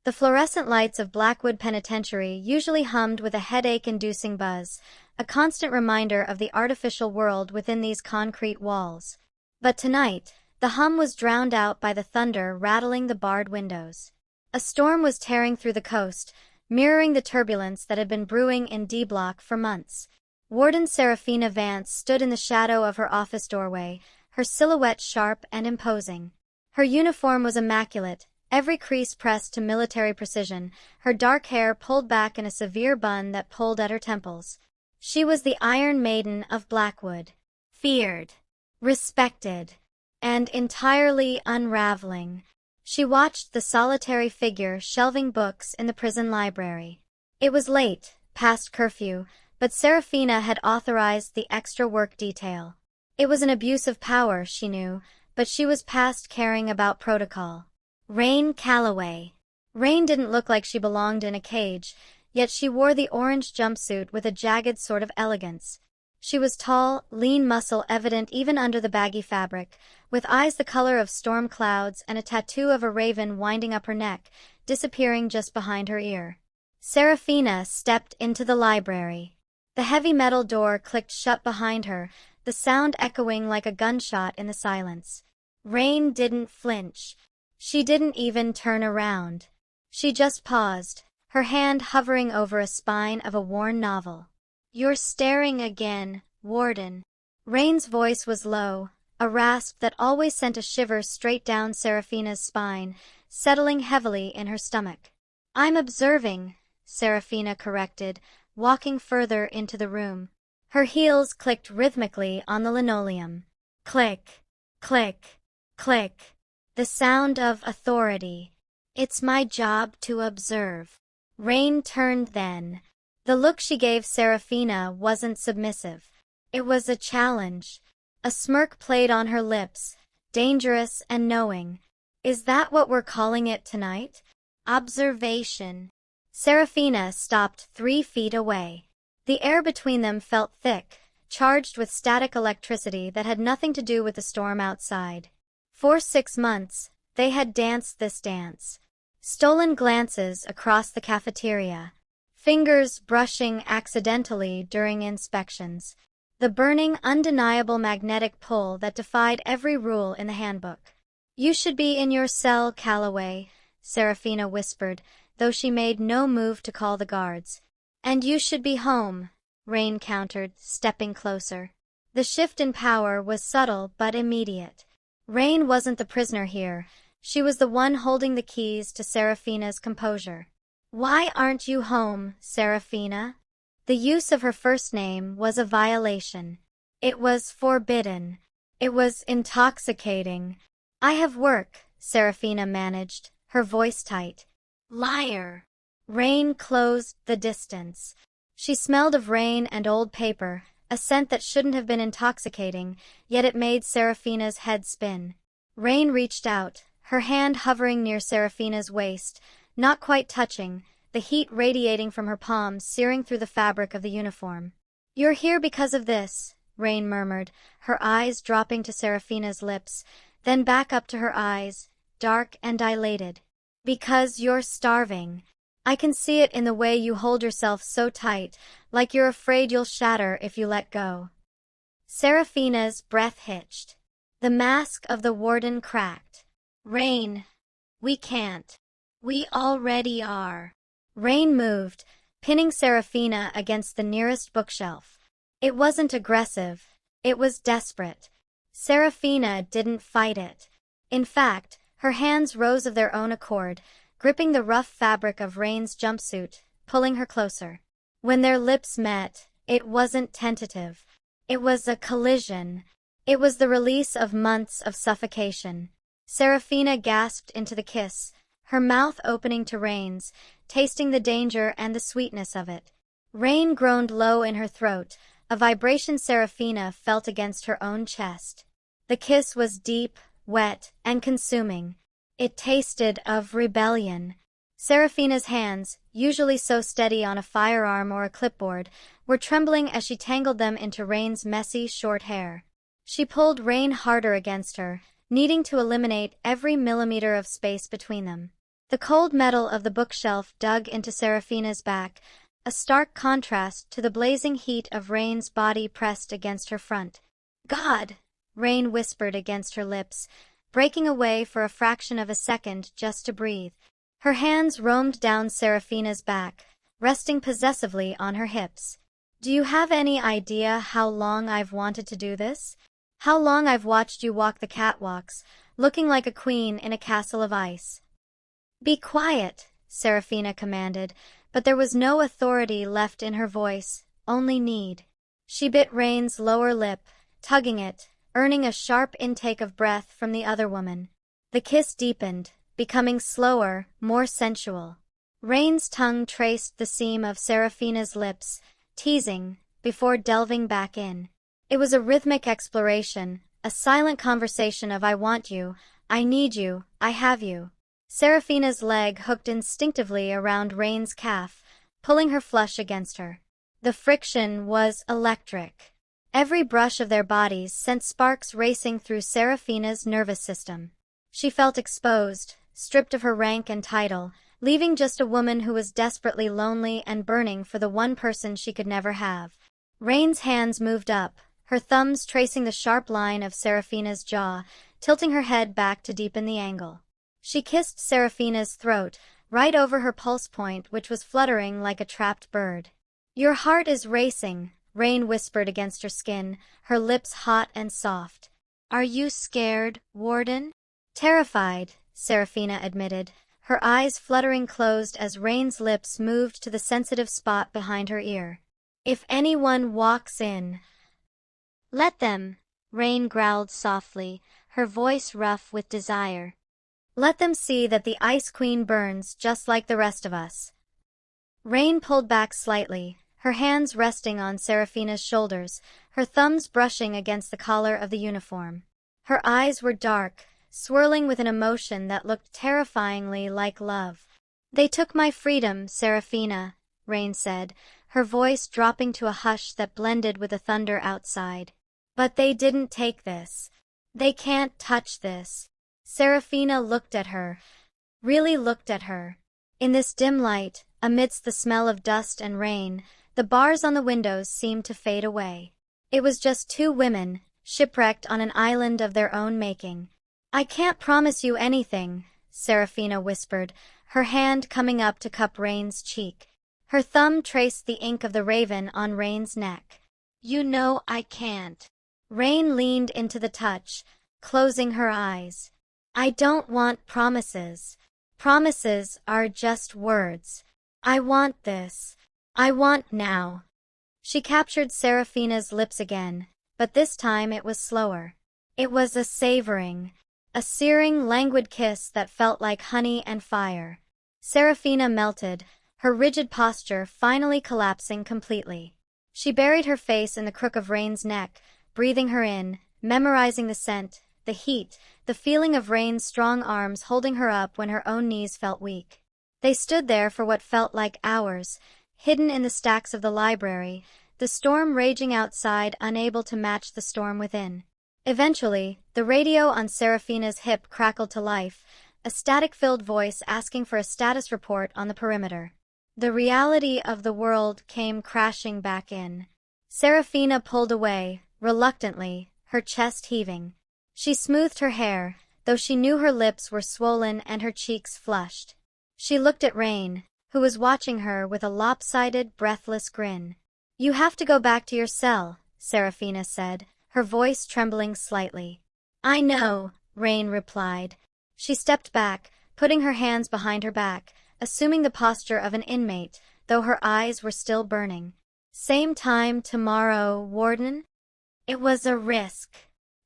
The fluorescent lights of Blackwood Penitentiary usually hummed with a headache-inducing buzz, a constant reminder of the artificial world within these concrete walls. But tonight, the hum was drowned out by the thunder rattling the barred windows. A storm was tearing through the coast, mirroring the turbulence that had been brewing in D-Block for months. Warden Seraphina Vance stood in the shadow of her office doorway, her silhouette sharp and imposing. Her uniform was immaculate, every crease pressed to military precision, her dark hair pulled back in a severe bun that pulled at her temples. She was the Iron Maiden of Blackwood. Feared, respected, and entirely unraveling. She watched the solitary figure shelving books in the prison library. It was late, past curfew, but Seraphina had authorized the extra work detail. It was an abuse of power, she knew, but she was past caring about protocol. Raine Callaway. Raine didn't look like she belonged in a cage, yet she wore the orange jumpsuit with a jagged sort of elegance. She was tall, lean muscle evident even under the baggy fabric, with eyes the color of storm clouds and a tattoo of a raven winding up her neck, disappearing just behind her ear. Seraphina stepped into the library. The heavy metal door clicked shut behind her, the sound echoing like a gunshot in the silence. Raine didn't flinch. She didn't even turn around. She just paused, her hand hovering over a spine of a worn novel. "You're staring again, Warden." Raine's voice was low, a rasp that always sent a shiver straight down Seraphina's spine, settling heavily in her stomach. "I'm observing," Seraphina corrected, walking further into the room. Her heels clicked rhythmically on the linoleum. Click, click, click. The sound of authority. "It's my job to observe." Raine turned then. The look she gave Seraphina wasn't submissive. It was a challenge. A smirk played on her lips, dangerous and knowing. "Is that what we're calling it tonight? Observation." Seraphina stopped 3 feet away. The air between them felt thick, charged with static electricity that had nothing to do with the storm outside. For 6 months, they had danced this dance. Stolen glances across the cafeteria. Fingers brushing accidentally during inspections. The burning, undeniable magnetic pull that defied every rule in the handbook. "You should be in your cell, Callaway," Seraphina whispered, though she made no move to call the guards. "And you should be home," Raine countered, stepping closer. The shift in power was subtle but immediate. Raine wasn't the prisoner here. She was the one holding the keys to Seraphina's composure. "Why aren't you home, Seraphina?" The use of her first name was a violation. It was forbidden. It was intoxicating. "I have work," Seraphina managed, her voice tight. "Liar." Raine closed the distance. She smelled of rain and old paper, a scent that shouldn't have been intoxicating, yet it made Seraphina's head spin. Raine reached out, her hand hovering near Seraphina's waist, not quite touching, the heat radiating from her palms searing through the fabric of the uniform. "You're here because of this," Raine murmured, her eyes dropping to Seraphina's lips, then back up to her eyes, dark and dilated. "Because you're starving. I can see it in the way you hold yourself so tight, like you're afraid you'll shatter if you let go." Seraphina's breath hitched. The mask of the warden cracked. "Raine, we can't. We already are." Raine moved, pinning Seraphina against the nearest bookshelf. It wasn't aggressive. It was desperate. Seraphina didn't fight it. In fact, her hands rose of their own accord, gripping the rough fabric of Raine's jumpsuit, pulling her closer. When their lips met, it wasn't tentative. It was a collision. It was the release of months of suffocation. Seraphina gasped into the kiss, her mouth opening to Raine's, tasting the danger and the sweetness of it. Raine groaned low in her throat, a vibration Seraphina felt against her own chest. The kiss was deep, wet, and consuming. It tasted of rebellion. Seraphina's hands, usually so steady on a firearm or a clipboard, were trembling as she tangled them into Raine's messy, short hair. She pulled Raine harder against her, needing to eliminate every millimeter of space between them. The cold metal of the bookshelf dug into Seraphina's back, a stark contrast to the blazing heat of Raine's body pressed against her front. "God!" Raine whispered against her lips, breaking away for a fraction of a second just to breathe. Her hands roamed down Seraphina's back, resting possessively on her hips. "Do you have any idea how long I've wanted to do this? How long I've watched you walk the catwalks, looking like a queen in a castle of ice?" "Be quiet," Seraphina commanded, but there was no authority left in her voice, only need. She bit Raine's lower lip, tugging it, earning a sharp intake of breath from the other woman. The kiss deepened, becoming slower, more sensual. Raine's tongue traced the seam of Seraphina's lips, teasing, before delving back in. It was a rhythmic exploration, a silent conversation of "I want you, I need you, I have you." Seraphina's leg hooked instinctively around Raine's calf, pulling her flush against her. The friction was electric. Every brush of their bodies sent sparks racing through Seraphina's nervous system. She felt exposed, stripped of her rank and title, leaving just a woman who was desperately lonely and burning for the one person she could never have. Raine's hands moved up, her thumbs tracing the sharp line of Seraphina's jaw, tilting her head back to deepen the angle. She kissed Seraphina's throat, right over her pulse point, which was fluttering like a trapped bird. "Your heart is racing," Raine whispered against her skin, her lips hot and soft. "Are you scared, Warden?" "Terrified," Seraphina admitted, her eyes fluttering closed as Raine's lips moved to the sensitive spot behind her ear. "If anyone walks in..." "Let them," Raine growled softly, her voice rough with desire. "Let them see that the Ice Queen burns just like the rest of us." Raine pulled back slightly, her hands resting on Seraphina's shoulders, her thumbs brushing against the collar of the uniform. Her eyes were dark, swirling with an emotion that looked terrifyingly like love. "They took my freedom, Seraphina," Raine said, her voice dropping to a hush that blended with the thunder outside. "But they didn't take this. They can't touch this." Seraphina looked at her, really looked at her. In this dim light, amidst the smell of dust and rain, the bars on the windows seemed to fade away. It was just two women, shipwrecked on an island of their own making. "I can't promise you anything," Seraphina whispered, her hand coming up to cup Raine's cheek. Her thumb traced the ink of the raven on Raine's neck. "You know I can't." Raine leaned into the touch, closing her eyes. "I don't want promises. Promises are just words. I want this. I want now." She captured Seraphina's lips again, but this time it was slower. It was a savoring, a searing, languid kiss that felt like honey and fire. Seraphina melted, her rigid posture finally collapsing completely. She buried her face in the crook of Raine's neck, breathing her in, memorizing the scent, the heat, the feeling of Raine's strong arms holding her up when her own knees felt weak. They stood there for what felt like hours, hidden in the stacks of the library, the storm raging outside unable to match the storm within. Eventually, the radio on Seraphina's hip crackled to life, a static-filled voice asking for a status report on the perimeter. The reality of the world came crashing back in. Seraphina pulled away, reluctantly, her chest heaving. She smoothed her hair, though she knew her lips were swollen and her cheeks flushed. She looked at Raine, who was watching her with a lopsided, breathless grin. "You have to go back to your cell," Seraphina said, her voice trembling slightly. "I know," Raine replied. She stepped back, putting her hands behind her back, assuming the posture of an inmate, though her eyes were still burning. "Same time tomorrow, Warden?" It was a risk.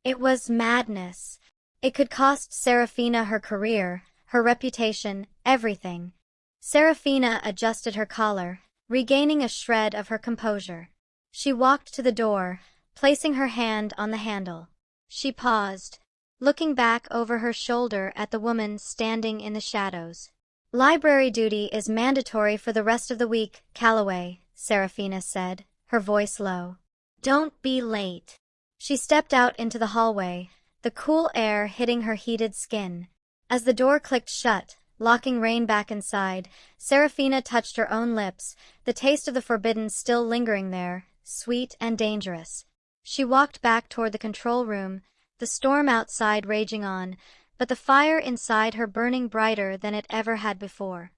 It was madness. It could cost Seraphina her career, her reputation, everything. Seraphina adjusted her collar, regaining a shred of her composure. She walked to the door, placing her hand on the handle. She paused, looking back over her shoulder at the woman standing in the shadows. "Library duty is mandatory for the rest of the week, Callaway," Seraphina said, her voice low. "Don't be late." She stepped out into the hallway, the cool air hitting her heated skin. As the door clicked shut, Locking Raine back inside, Seraphina touched her own lips, the taste of the forbidden still lingering there, sweet and dangerous. She walked back toward the control room, the storm outside raging on, but the fire inside her burning brighter than it ever had before.